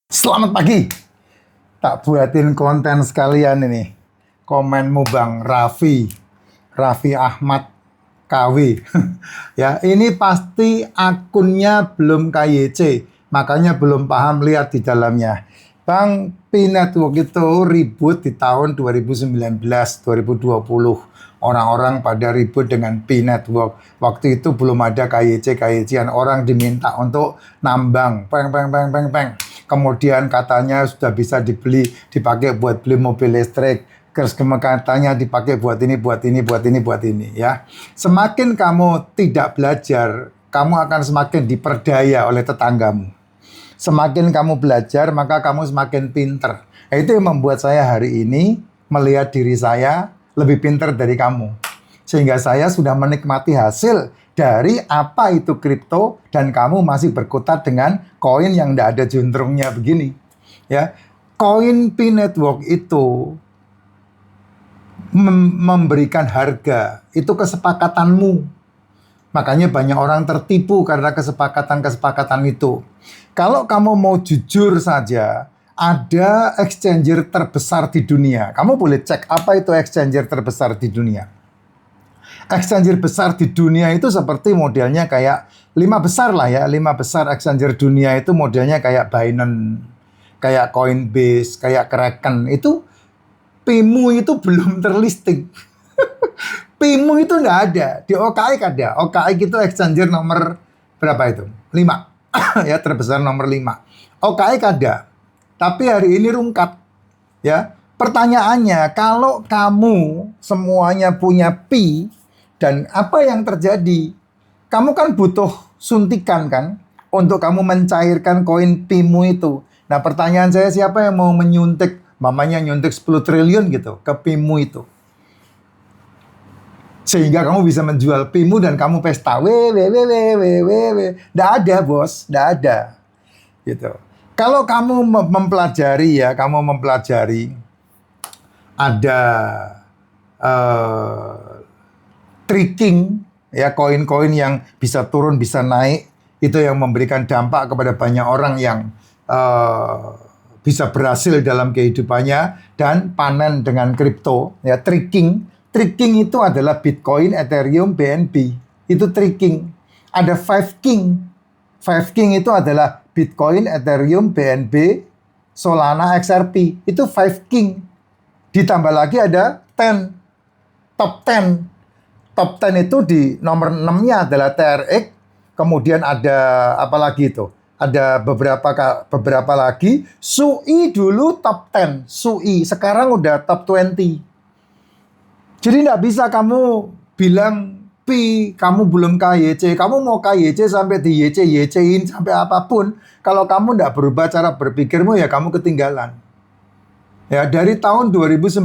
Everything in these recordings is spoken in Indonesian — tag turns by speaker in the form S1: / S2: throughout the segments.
S1: Selamat pagi. Tak buatin konten sekalian ini. Komenmu Bang Raffi Ahmad KW. Ya, ini pasti akunnya belum KYC, makanya belum paham, lihat di dalamnya. Bang, Pi Network itu ribut di tahun 2019, 2020. Orang-orang pada ribut dengan Pi Network. Waktu itu belum ada KYC-an, orang diminta untuk nambang, peng. Kemudian katanya sudah bisa dipakai buat beli mobil listrik. Terus katanya dipakai buat ini ya. Semakin kamu tidak belajar, kamu akan semakin diperdaya oleh tetanggamu. Semakin kamu belajar, maka kamu semakin pinter. Itu yang membuat saya hari ini melihat diri saya lebih pinter dari kamu. Sehingga saya sudah menikmati hasil dari apa itu kripto dan kamu masih berkutat dengan koin yang tidak ada juntrungnya begini. Ya, koin Pi Network itu memberikan harga, itu kesepakatanmu. Makanya banyak orang tertipu karena kesepakatan itu. Kalau kamu mau jujur saja, ada exchanger terbesar di dunia. Kamu boleh cek apa itu exchanger terbesar di dunia. Exchanger besar di dunia itu seperti modelnya kayak 5 besar lah ya. 5 besar exchanger dunia itu modelnya kayak Binance, kayak Coinbase, kayak Kraken. Itu Pimu itu belum terlisting. Pimu itu nggak ada. Di OKX ada. OKX itu exchanger nomor berapa itu? 5. Ya, terbesar nomor 5. OKX ada. Tapi hari ini rungkat. Ya. Pertanyaannya, kalau kamu semuanya punya Pi, dan apa yang terjadi? Kamu kan butuh suntikan kan? Untuk kamu mencairkan koin Pimu itu. Nah, pertanyaan saya, siapa yang mau menyuntik? Mamanya nyuntik 10 triliun gitu ke Pimu itu. Sehingga kamu bisa menjual Pimu dan kamu pesta. Nggak ada, bos. Nggak ada. Gitu. Kalau kamu mempelajari ya, ada tricking ya, koin-koin yang bisa turun, bisa naik, itu yang memberikan dampak kepada banyak orang yang bisa berhasil dalam kehidupannya dan panen dengan kripto ya. Tricking itu adalah Bitcoin, Ethereum, BNB. Itu tricking. Ada Five King itu adalah Bitcoin, Ethereum, BNB, Solana, XRP. Itu Five King. Ditambah lagi ada top 10. Top 10 itu di nomor 6-nya adalah TRX. Kemudian ada apa lagi itu? Ada beberapa lagi. SUI dulu top 10. SUI sekarang udah top 20. Jadi nggak bisa kamu bilang Pi, kamu belum KYC. Kamu mau KYC sampai di YC-in sampai apapun. Kalau kamu nggak berubah cara berpikirmu, ya kamu ketinggalan. Ya, dari tahun 2019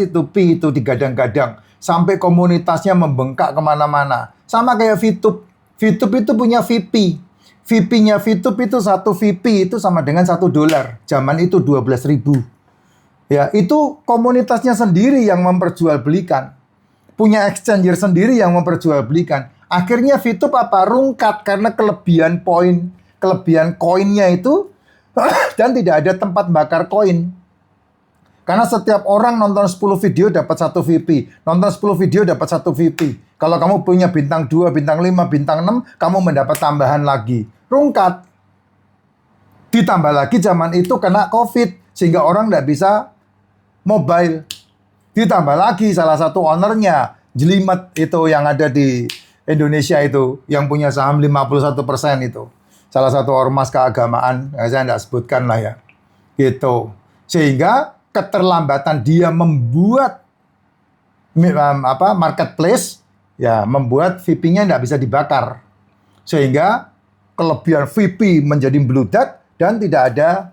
S1: itu Pi itu digadang-gadang. Sampai komunitasnya membengkak kemana-mana. Sama kayak VTube. VTube itu punya VP. VP-nya VTube itu satu VP itu sama dengan $1. Zaman itu 12.000. Ya, itu komunitasnya sendiri yang memperjualbelikan. Punya exchanger sendiri yang memperjualbelikan. Akhirnya VTube rungkat karena kelebihan koinnya itu dan tidak ada tempat bakar koin. Karena setiap orang nonton 10 video dapat 1 VP. Nonton 10 video dapat 1 VP. Kalau kamu punya bintang 2, bintang 5, bintang 6, kamu mendapat tambahan lagi. Rungkat. Ditambah lagi zaman itu kena COVID. Sehingga orang nggak bisa mobile. Ditambah lagi salah satu ownernya, Jelimet itu yang ada di Indonesia itu. Yang punya saham 51% itu. Salah satu ormas keagamaan. Saya nggak sebutkan lah ya. Gitu. Sehingga keterlambatan dia membuat marketplace, ya membuat VP-nya nggak bisa dibakar. Sehingga kelebihan VP menjadi meludak dan tidak ada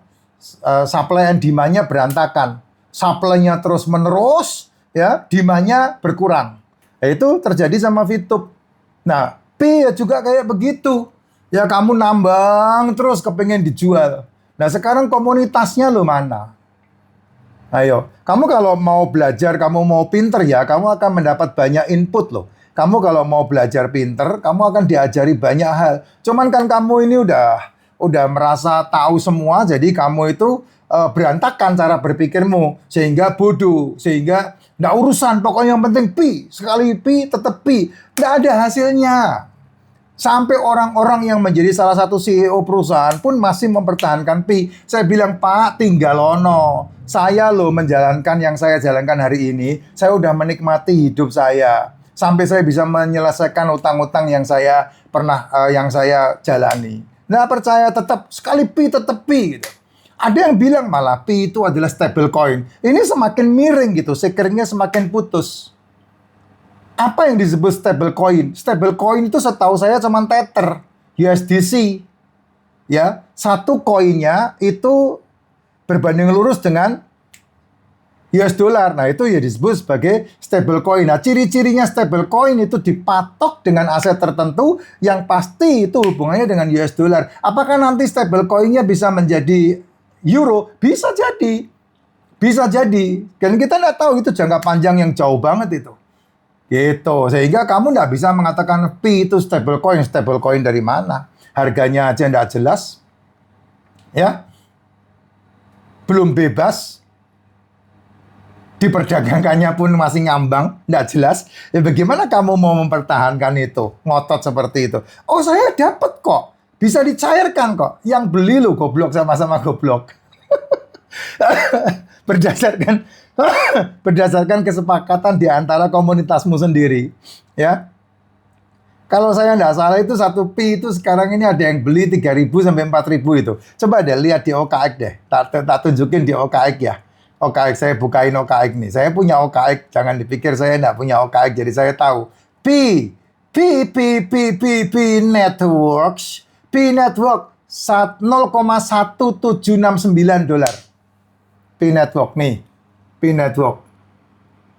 S1: supply and demand-nya berantakan. Supply-nya terus menerus, ya, demand-nya berkurang. Itu terjadi sama VTube. Nah, P juga kayak begitu. Ya, kamu nambang terus kepengen dijual. Nah, sekarang komunitasnya lo mana? Ayo, kamu kalau mau belajar, kamu mau pinter ya, kamu akan mendapat banyak input loh. Kamu kalau mau belajar pinter, kamu akan diajari banyak hal. Cuman kan kamu ini udah udah merasa tahu semua, jadi kamu itu berantakan cara berpikirmu, sehingga bodoh, sehingga nggak urusan, pokoknya yang penting pi, sekali pi tetap pi, nggak ada hasilnya. Sampai orang-orang yang menjadi salah satu CEO perusahaan pun masih mempertahankan pi. Saya bilang, Pak, tinggalono. Saya loh menjalankan yang saya jalankan hari ini. Saya udah menikmati hidup saya. Sampai saya bisa menyelesaikan utang-utang yang saya yang saya jalani. Nah, percaya tetap, sekali pi tetap pi gitu. Ada yang bilang malah pi itu adalah stable coin. Ini semakin miring gitu, sekelilingnya semakin putus. Apa yang disebut stable coin? Stable coin itu setahu saya cuma Tether, USDC. Ya, satu koinnya itu berbanding lurus dengan US dollar. Nah, itu ya disebut sebagai stable coin. Nah, ciri-cirinya stable coin itu dipatok dengan aset tertentu yang pasti itu hubungannya dengan US dollar. Apakah nanti stable coinnya bisa menjadi euro? Bisa jadi. Bisa jadi. Dan kita nggak tahu itu jangka panjang yang jauh banget itu. Gitu, sehingga kamu nggak bisa mengatakan pi itu stable coin dari mana? Harganya aja nggak jelas, ya, belum bebas, diperdagangkannya pun masih ngambang, nggak jelas. Ya bagaimana kamu mau mempertahankan itu? Ngotot seperti itu. Oh, saya dapat kok, bisa dicairkan kok. Yang beli lo goblok, sama-sama goblok. Berdasarkan kesepakatan di antara komunitasmu sendiri, ya. Kalau saya nggak salah itu satu pi itu sekarang ini ada yang beli 3.000 sampai 4.000 itu. Coba deh lihat di OKX deh. Tak tunjukin di OKX ya. OKX, saya bukain OKX nih. Saya punya OKX, jangan dipikir saya nggak punya OKX jadi saya tahu. Pi Networks. Pi Network 0,1769 dolar. Pi Network nih. Pi Network.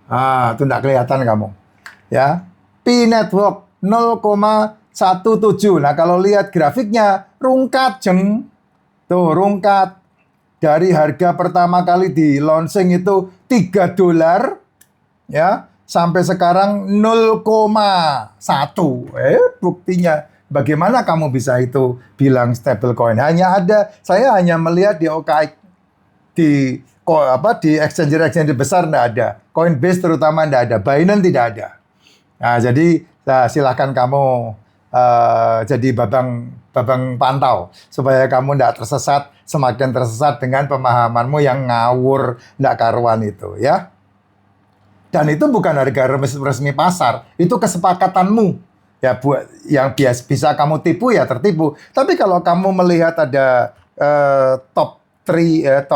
S1: Ah, itu enggak kelihatan kamu. Ya. Pi Network 0,17. Nah, kalau lihat grafiknya rungkat jeng. Tuh, rungkat. Dari harga pertama kali di launching itu 3 dolar ya, sampai sekarang 0,1. Buktinya bagaimana kamu bisa itu bilang stable coin? Saya hanya melihat di OKX, di exchange besar enggak ada. Coinbase terutama enggak ada. Binance tidak ada. Nah, jadi silakan kamu jadi babang pantau supaya kamu enggak semakin tersesat dengan pemahamanmu yang ngawur enggak karuan itu, ya. Dan itu bukan harga resmi pasar, itu kesepakatanmu. Ya, buat yang bisa kamu tipu ya tertipu. Tapi kalau kamu melihat ada top 3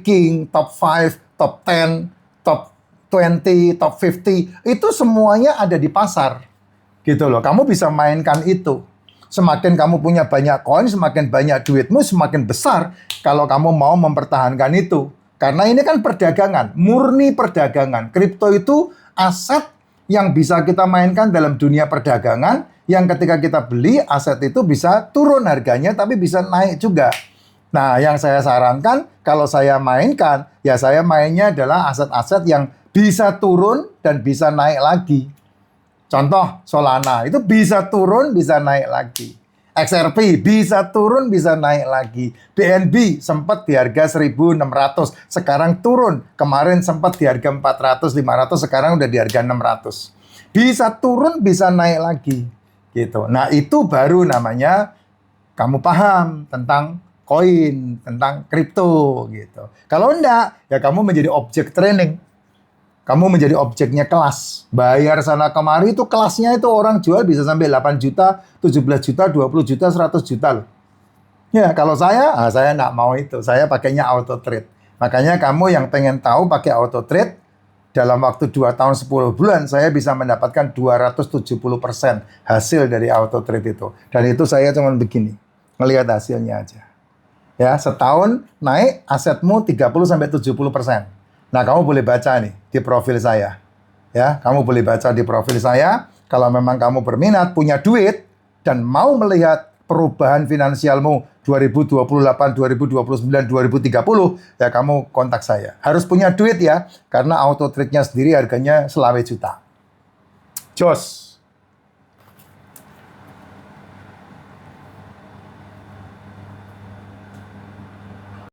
S1: king, top 5, top 10, top 20, top 50, itu semuanya ada di pasar. Gitu loh. Kamu bisa mainkan itu. Semakin kamu punya banyak koin, semakin banyak duitmu, semakin besar kalau kamu mau mempertahankan itu. Karena ini kan perdagangan, murni perdagangan. Kripto itu aset yang bisa kita mainkan dalam dunia perdagangan, yang ketika kita beli, aset itu bisa turun harganya, tapi bisa naik juga. Nah, yang saya sarankan, kalau saya mainkan, ya saya mainnya adalah aset-aset yang bisa turun dan bisa naik lagi. Contoh, Solana, itu bisa turun, bisa naik lagi. XRP, bisa turun, bisa naik lagi. BNB, sempat di harga 1.600, sekarang turun. Kemarin sempat di harga 400, 500, sekarang udah di harga 600. Bisa turun, bisa naik lagi. Gitu. Nah, itu baru namanya kamu paham tentang koin, tentang kripto gitu. Kalau enggak, ya kamu menjadi objek training. Kamu menjadi objeknya kelas. Bayar sana kemari itu kelasnya itu orang jual bisa sampai 8 juta, 17 juta, 20 juta, 100 juta loh. Ya, kalau saya enggak mau itu. Saya pakainya auto trade. Makanya kamu yang pengen tahu pakai auto trade, dalam waktu 2 tahun 10 bulan saya bisa mendapatkan 270% hasil dari auto trade itu. Dan itu saya cuma begini, ngelihat hasilnya aja. Ya, setahun naik asetmu 30-70%. Nah, kamu boleh baca nih di profil saya. Ya, kamu boleh baca di profil saya. Kalau memang kamu berminat, punya duit, dan mau melihat perubahan finansialmu 2028, 2029, 2030, ya kamu kontak saya. Harus punya duit ya, karena auto trade-nya sendiri harganya selawe juta. Jos.